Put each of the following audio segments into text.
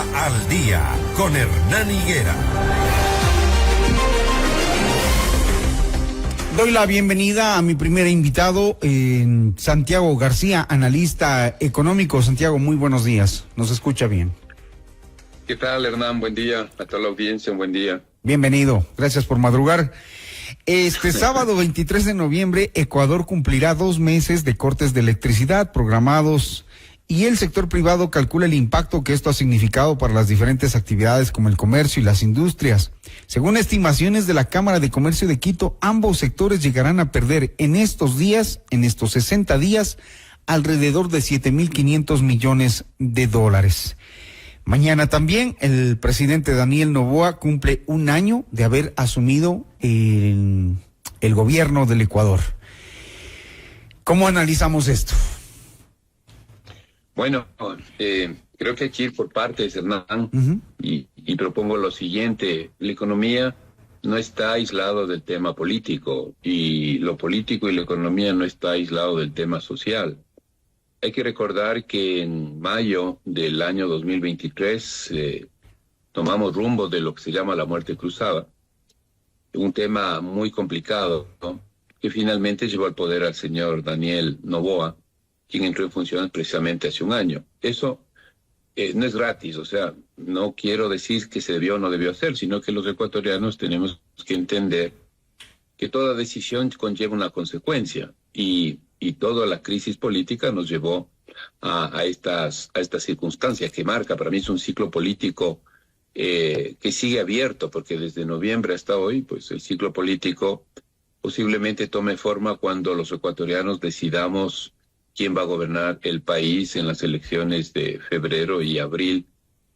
Al Día con Hernán Higuera. Doy la bienvenida a mi primer invitado, Santiago García, analista económico. Santiago, muy buenos días. ¿Nos escucha bien? ¿Qué tal, Hernán? Buen día. A toda la audiencia, un buen día. Bienvenido. Gracias por madrugar. Este sábado 23 de noviembre, Ecuador cumplirá 2 meses de cortes de electricidad programados y el sector privado calcula el impacto que esto ha significado para las diferentes actividades como el comercio y las industrias. Según estimaciones de la Cámara de Comercio de Quito, ambos sectores llegarán a perder en estos 60 días, alrededor de 7.500 millones de dólares. Mañana también el presidente Daniel Noboa cumple 1 año de haber asumido el gobierno del Ecuador. ¿Cómo analizamos esto? Bueno, creo que hay que ir por partes, Hernán, y propongo lo siguiente. La economía no está aislado del tema político, y lo político y la economía no está aislado del tema social. Hay que recordar que en mayo del año 2023 tomamos rumbo de lo que se llama la muerte cruzada, un tema muy complicado, ¿no?, que finalmente llevó al poder al señor Daniel Noboa, quien entró en funciones precisamente hace 1 año. Eso no es gratis, o sea, no quiero decir que se debió o no debió hacer, sino que los ecuatorianos tenemos que entender que toda decisión conlleva una consecuencia, y toda la crisis política nos llevó a estas circunstancias que marca. Para mí es un ciclo político que sigue abierto, porque desde noviembre hasta hoy, pues el ciclo político posiblemente tome forma cuando los ecuatorianos decidamos quién va a gobernar el país en las elecciones de febrero y abril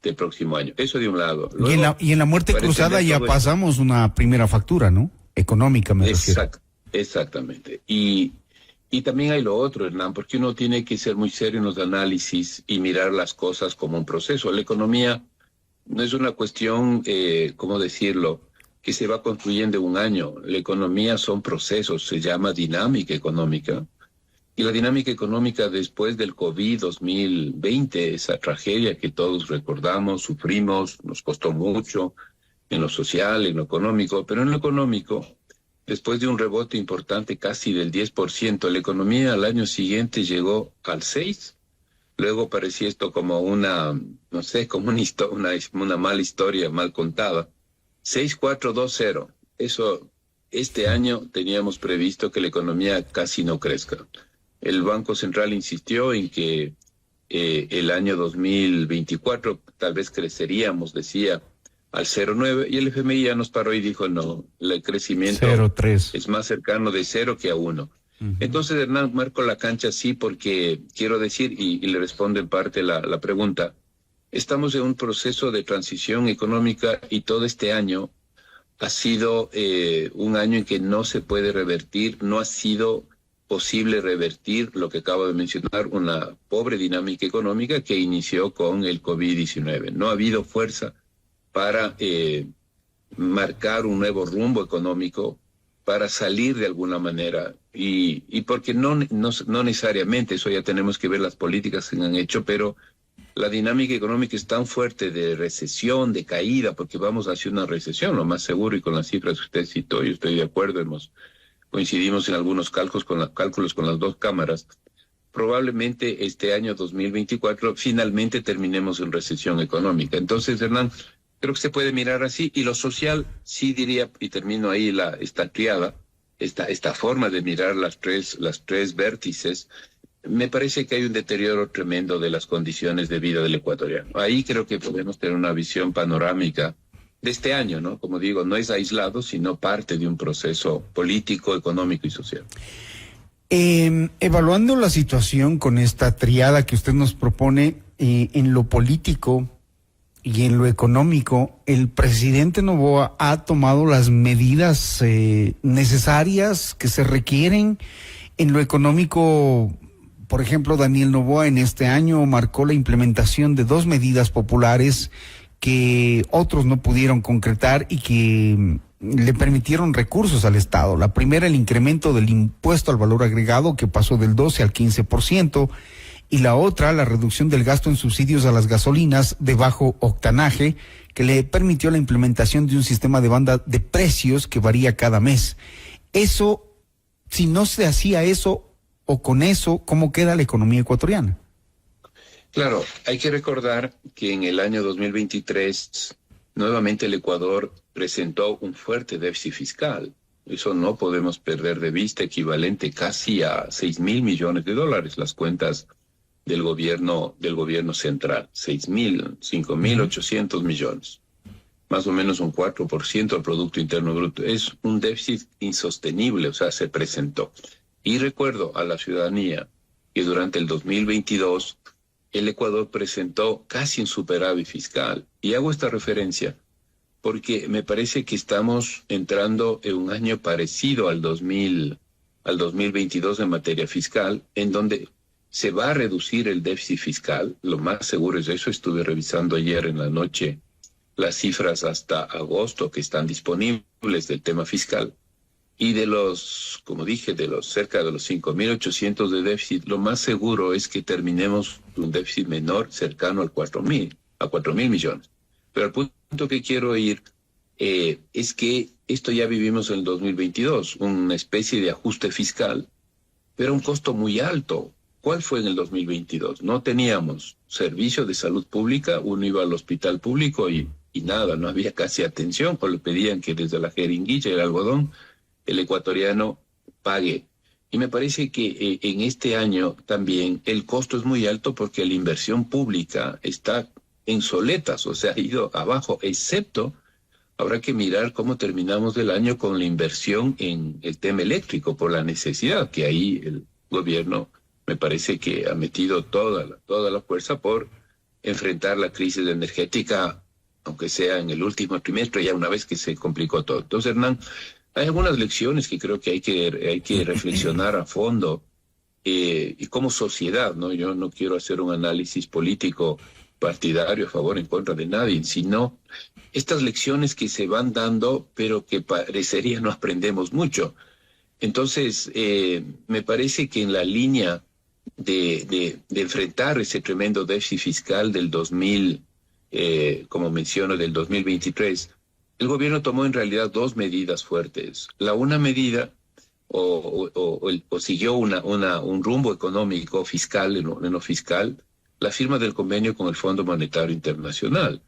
del próximo año. Eso de un lado. Luego, y en la muerte cruzada ya pasamos una primera factura, ¿no? Económica, me refiero. Exactamente. Y también hay lo otro, Hernán, porque uno tiene que ser muy serio en los análisis y mirar las cosas como un proceso. La economía no es una cuestión, ¿cómo decirlo?, que se va construyendo en 1 año. La economía son procesos, se llama dinámica económica. Y la dinámica económica después del COVID 2020, esa tragedia que todos recordamos, sufrimos, nos costó mucho en lo social, en lo económico, pero en lo económico, después de un rebote importante casi del 10%, la economía al año siguiente llegó al 6%. Luego parecía esto como una mala historia mal contada. 6,420. Eso, este año teníamos previsto que la economía casi no crezca. El Banco Central insistió en que el año 2024 tal vez creceríamos, decía, al 0,9, y el FMI ya nos paró y dijo no, el crecimiento 0,3 es más cercano de 0 que a 1. Entonces, Hernán, marco la cancha así porque quiero decir, y le respondo en parte la pregunta, estamos en un proceso de transición económica y todo este año ha sido 1 año en que no se puede revertir, no ha sido posible revertir lo que acabo de mencionar, una pobre dinámica económica que inició con el COVID-19. No ha habido fuerza para marcar un nuevo rumbo económico, para salir de alguna manera, y porque no necesariamente, eso ya tenemos que ver las políticas que han hecho, pero la dinámica económica es tan fuerte de recesión, de caída, porque vamos hacia una recesión, lo más seguro, y con las cifras que usted citó, yo estoy de acuerdo, coincidimos en algunos cálculos con las 2 cámaras. Probablemente este año 2024 finalmente terminemos en recesión económica. Entonces, Hernán, creo que se puede mirar así, y lo social sí diría, y termino ahí esta triada, esta forma de mirar las tres vértices. Me parece que hay un deterioro tremendo de las condiciones de vida del ecuatoriano. Ahí creo que podemos tener una visión panorámica de este año, ¿no? Como digo, no es aislado, sino parte de un proceso político, económico y social. Evaluando la situación con esta triada que usted nos propone, en lo político y en lo económico, el presidente Noboa ha tomado las medidas necesarias que se requieren. En lo económico, por ejemplo, Daniel Noboa en este año marcó la implementación de 2 medidas populares que otros no pudieron concretar y que le permitieron recursos al Estado. La primera, el incremento del impuesto al valor agregado, que pasó del 12 al 15%, y la otra, la reducción del gasto en subsidios a las gasolinas de bajo octanaje, que le permitió la implementación de un sistema de banda de precios que varía cada mes. Eso, si no se hacía eso o con eso, ¿cómo queda la economía ecuatoriana? Claro, hay que recordar que en el año 2023 nuevamente el Ecuador presentó un fuerte déficit fiscal. Eso no podemos perder de vista, equivalente casi a 6.000 millones de dólares, las cuentas del gobierno central, 5.800 millones, más o menos un 4% del Producto Interno Bruto. Es un déficit insostenible, o sea, se presentó. Y recuerdo a la ciudadanía que durante el 2022 el Ecuador presentó casi un superávit fiscal. Y hago esta referencia porque me parece que estamos entrando en un año parecido al 2022 en materia fiscal, en donde se va a reducir el déficit fiscal. Lo más seguro es eso. Estuve revisando ayer en la noche las cifras hasta agosto que están disponibles del tema fiscal. Y de los, como dije, de los cerca de los 5.800 de déficit, lo más seguro es que terminemos un déficit menor, cercano al 4.000 millones. Pero el punto que quiero ir es que esto ya vivimos en el 2022, una especie de ajuste fiscal, pero un costo muy alto. ¿Cuál fue en el 2022? No teníamos servicio de salud pública, uno iba al hospital público y nada, no había casi atención, pues le pedían que desde la jeringuilla y el algodón el ecuatoriano pague. Y me parece que en este año también el costo es muy alto porque la inversión pública está en soletas, o sea, ha ido abajo, excepto habrá que mirar cómo terminamos el año con la inversión en el tema eléctrico, por la necesidad que ahí el gobierno me parece que ha metido toda la fuerza por enfrentar la crisis energética, aunque sea en el último trimestre, ya una vez que se complicó todo. Entonces, Hernán, hay algunas lecciones que creo que hay que reflexionar a fondo y como sociedad, ¿no? Yo no quiero hacer un análisis político partidario a favor o en contra de nadie, sino estas lecciones que se van dando, pero que parecería no aprendemos mucho. Entonces, me parece que en la línea de enfrentar ese tremendo déficit fiscal del 2023, el gobierno tomó en realidad dos medidas fuertes. La una medida, o siguió un rumbo económico fiscal, en lo fiscal, la firma del convenio con el Fondo Monetario Internacional.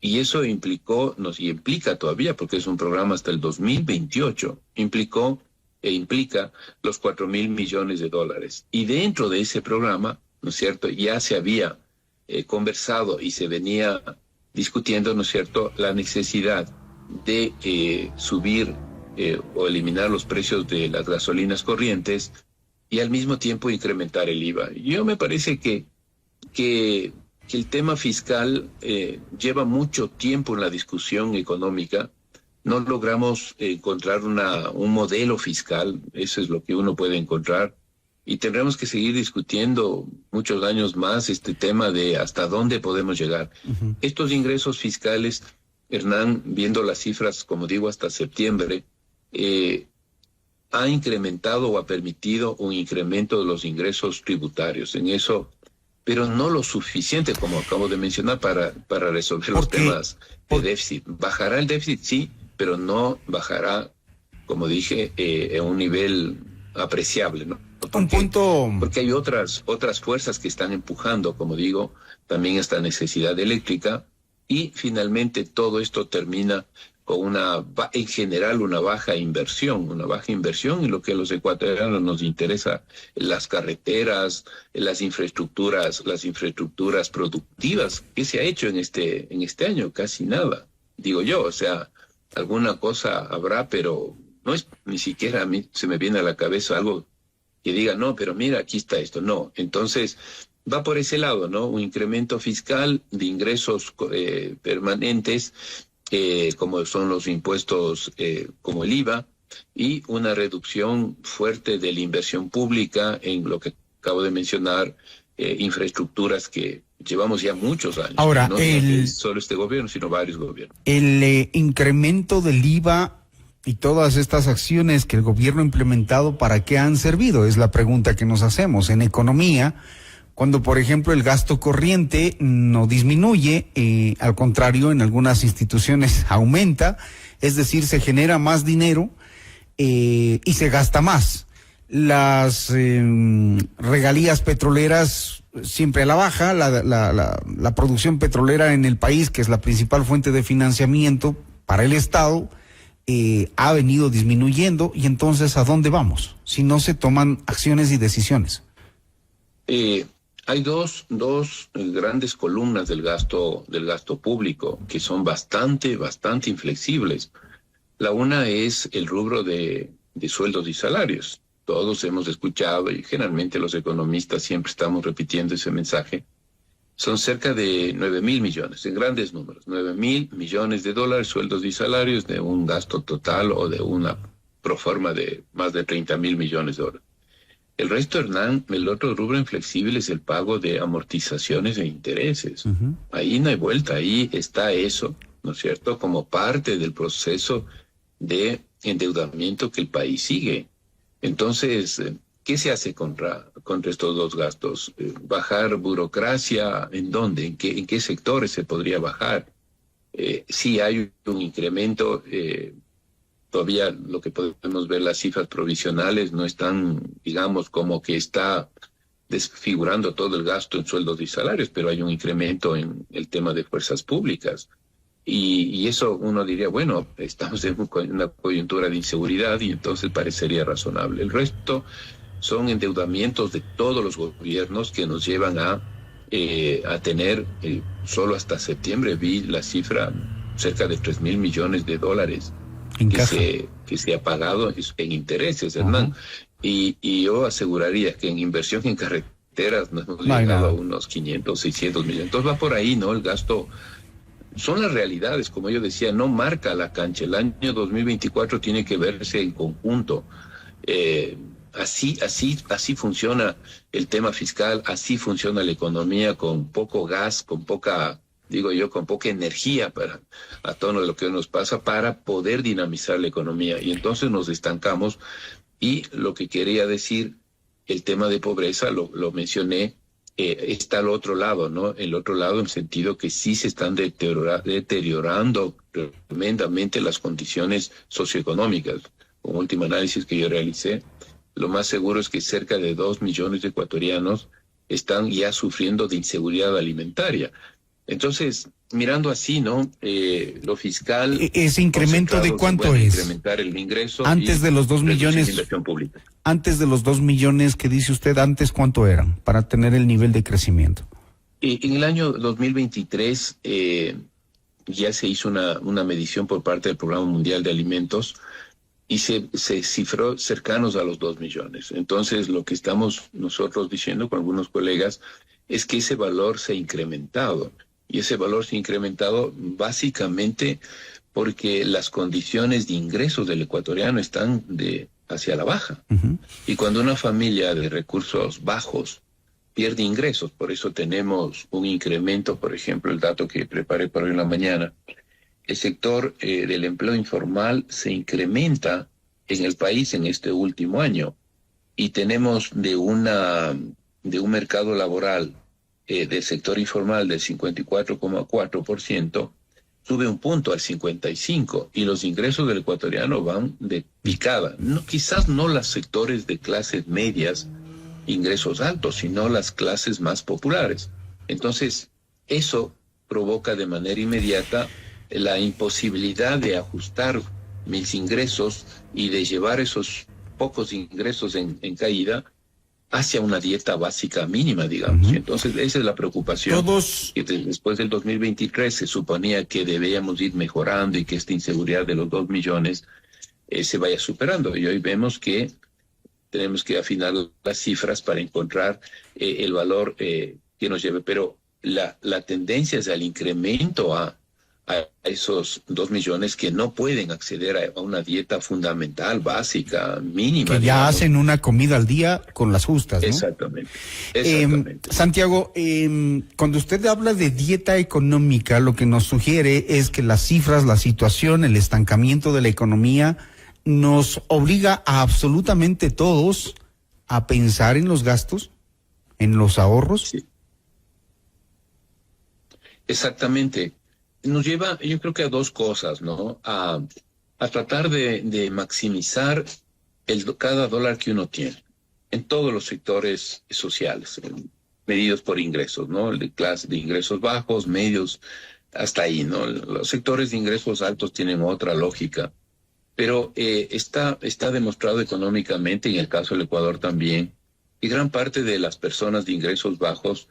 Y eso implicó, y implica todavía, porque es un programa hasta el 2028, implica los 4.000 millones de dólares. Y dentro de ese programa, ¿no es cierto?, ya se había conversado y se venía discutiendo, ¿no es cierto?, la necesidad de subir o eliminar los precios de las gasolinas corrientes y al mismo tiempo incrementar el IVA. Yo me parece que el tema fiscal lleva mucho tiempo en la discusión económica. No logramos encontrar un modelo fiscal, eso es lo que uno puede encontrar, y tendremos que seguir discutiendo muchos años más este tema de hasta dónde podemos llegar. Uh-huh. Estos ingresos fiscales, Hernán, viendo las cifras, como digo, hasta septiembre, ha incrementado o ha permitido un incremento de los ingresos tributarios en eso, pero no lo suficiente, como acabo de mencionar, para resolver los temas de déficit. ¿Bajará el déficit? Sí, pero no bajará, como dije, en un nivel apreciable, ¿no? Porque hay otras fuerzas que están empujando, como digo, también esta necesidad eléctrica, y finalmente todo esto termina con en general una baja inversión en lo que a los ecuatorianos nos interesa, las carreteras, las infraestructuras productivas. ¿Qué se ha hecho en este año? Casi nada, digo yo. O sea, alguna cosa habrá, pero no es ni siquiera a mí se me viene a la cabeza algo que diga, no, pero mira, aquí está esto. No, entonces va por ese lado, ¿no? Un incremento fiscal de ingresos permanentes, como son los impuestos como el IVA, y una reducción fuerte de la inversión pública en lo que acabo de mencionar, infraestructuras que llevamos ya muchos años. Ahora, no solo este gobierno, sino varios gobiernos. El incremento del IVA y todas estas acciones que el gobierno ha implementado, ¿para qué han servido? Es la pregunta que nos hacemos. En economía, cuando por ejemplo el gasto corriente no disminuye, al contrario, en algunas instituciones aumenta, es decir, se genera más dinero y se gasta más. Las regalías petroleras siempre a la baja, la producción petrolera en el país, que es la principal fuente de financiamiento para el Estado, ha venido disminuyendo. Y entonces, ¿a dónde vamos si no se toman acciones y decisiones? Hay dos grandes columnas del gasto público que son bastante inflexibles. La una es el rubro de sueldos y salarios. Todos hemos escuchado, y generalmente los economistas siempre estamos repitiendo ese mensaje. Son cerca de 9.000 millones, en grandes números, 9.000 millones de dólares, sueldos y salarios, de un gasto total o de una proforma de más de 30.000 millones de dólares. El resto, Hernán, el otro rubro inflexible es el pago de amortizaciones e intereses. Uh-huh. Ahí no hay vuelta, ahí está eso, ¿no es cierto?, como parte del proceso de endeudamiento que el país sigue. Entonces, ¿qué se hace contra estos dos gastos? ¿Bajar burocracia? ¿En dónde? ¿En qué sectores se podría bajar? Sí hay un incremento, todavía lo que podemos ver, las cifras provisionales no están, digamos, como que está desfigurando todo el gasto en sueldos y salarios, pero hay un incremento en el tema de fuerzas públicas. Y eso uno diría, bueno, estamos en una coyuntura de inseguridad y entonces parecería razonable. El resto son endeudamientos de todos los gobiernos que nos llevan a tener, solo hasta septiembre vi la cifra, cerca de 3.000 millones de dólares que se ha pagado en intereses, Hernán. Uh-huh. Y yo aseguraría que en inversión en carreteras nos hemos llegado a unos 500, 600 millones. Entonces va por ahí, ¿no? El gasto. Son las realidades, como yo decía, no marca la cancha. El año 2024 tiene que verse en conjunto. Así funciona el tema fiscal, así funciona la economía, con poco gas, con poca energía a tono de lo que nos pasa, para poder dinamizar la economía. Y entonces nos estancamos. Y lo que quería decir, el tema de pobreza, lo mencioné, está al otro lado, ¿no? El otro lado, en sentido que sí se están deteriorando tremendamente las condiciones socioeconómicas. Con último análisis que yo realicé, lo más seguro es que cerca de 2 millones de ecuatorianos están ya sufriendo de inseguridad alimentaria. Entonces, mirando así, ¿no? Lo fiscal... ¿Ese incremento de cuánto es? Incrementar el ingreso. Antes de los 2 millones... Inversión pública. Antes de los 2 millones que dice usted, ¿antes cuánto eran para tener el nivel de crecimiento? En el año 2023 ya se hizo una medición por parte del Programa Mundial de Alimentos y se cifró cercanos a los 2 millones. Entonces, lo que estamos nosotros diciendo con algunos colegas es que ese valor se ha incrementado. Y ese valor se ha incrementado básicamente porque las condiciones de ingresos del ecuatoriano están hacia la baja. Uh-huh. Y cuando una familia de recursos bajos pierde ingresos, por eso tenemos un incremento, por ejemplo, el dato que preparé para hoy en la mañana, el sector del empleo informal se incrementa en el país en este último año. Y tenemos de un mercado laboral del sector informal del 54,4%, sube un punto al 55%, y los ingresos del ecuatoriano van de picada. No, quizás no los sectores de clases medias, ingresos altos, sino las clases más populares. Entonces, eso provoca de manera inmediata la imposibilidad de ajustar mis ingresos y de llevar esos pocos ingresos en caída hacia una dieta básica mínima, digamos. Uh-huh. Entonces, esa es la preocupación. Que después del 2023 se suponía que debíamos ir mejorando y que esta inseguridad de los 2 millones se vaya superando. Y hoy vemos que tenemos que afinar las cifras para encontrar el valor que nos lleve. Pero la tendencia es al incremento a esos 2 millones que no pueden acceder a una dieta fundamental, básica, mínima. Que ya digamos. Hacen una comida al día con las justas, ¿no? Exactamente. Santiago, cuando usted habla de dieta económica, lo que nos sugiere es que las cifras, la situación, el estancamiento de la economía nos obliga a absolutamente todos a pensar en los gastos, en los ahorros. Sí. Exactamente. Nos lleva, yo creo que a dos cosas, ¿no? A tratar de maximizar cada dólar que uno tiene en todos los sectores sociales, medidos por ingresos, ¿no? De clase de ingresos bajos, medios, hasta ahí, ¿no? Los sectores de ingresos altos tienen otra lógica, pero está demostrado económicamente, en el caso del Ecuador también, que gran parte de las personas de ingresos bajos,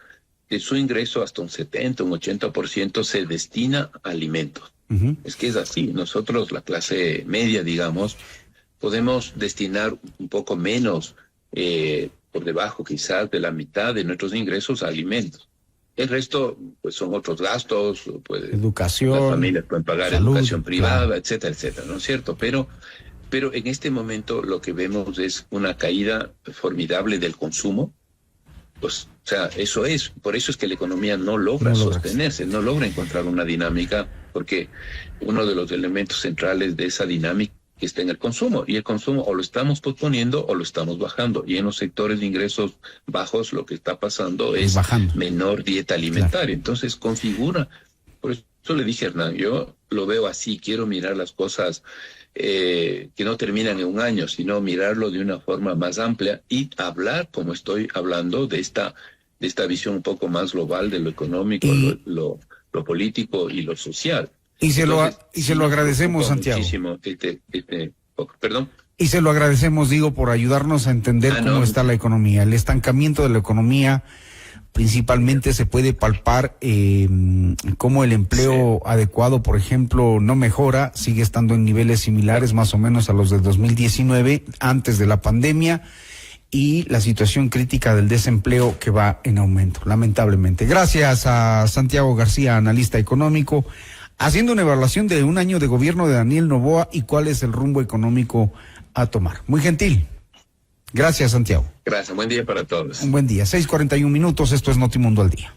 de su ingreso hasta un 70, un 80% se destina a alimentos. Uh-huh. Es que es así. Nosotros, la clase media, digamos, podemos destinar un poco menos, por debajo quizás de la mitad de nuestros ingresos a alimentos. El resto, pues, son otros gastos, pues, educación, las familias pueden pagar salud, educación privada, claro, etcétera, etcétera, ¿no es cierto? Pero en este momento lo que vemos es una caída formidable del consumo. Pues, o sea, por eso es que la economía no logra sostenerse, no logra encontrar una dinámica, porque uno de los elementos centrales de esa dinámica está en el consumo, y el consumo o lo estamos posponiendo o lo estamos bajando, y en los sectores de ingresos bajos lo que está pasando es bajando. Menor dieta alimentaria, Claro. Entonces configura, por eso le dije a Hernán, yo lo veo así, quiero mirar las cosas que no terminan en un año, sino mirarlo de una forma más amplia y hablar, como estoy hablando, de esta visión un poco más global de lo económico, lo político y lo social. Y se lo agradecemos, Santiago. Muchísimo perdón. Y se lo agradecemos, digo, por ayudarnos a entender cómo está la economía. El estancamiento de la economía principalmente se puede palpar cómo el empleo adecuado, por ejemplo, no mejora, sigue estando en niveles similares más o menos a los del 2019, antes de la pandemia, y la situación crítica del desempleo que va en aumento, lamentablemente. Gracias a Santiago García, analista económico, haciendo una evaluación de un año de gobierno de Daniel Noboa y cuál es el rumbo económico a tomar. Muy gentil. Gracias, Santiago. Gracias, buen día para todos. Un buen día. 6:41, esto es Notimundo al Día.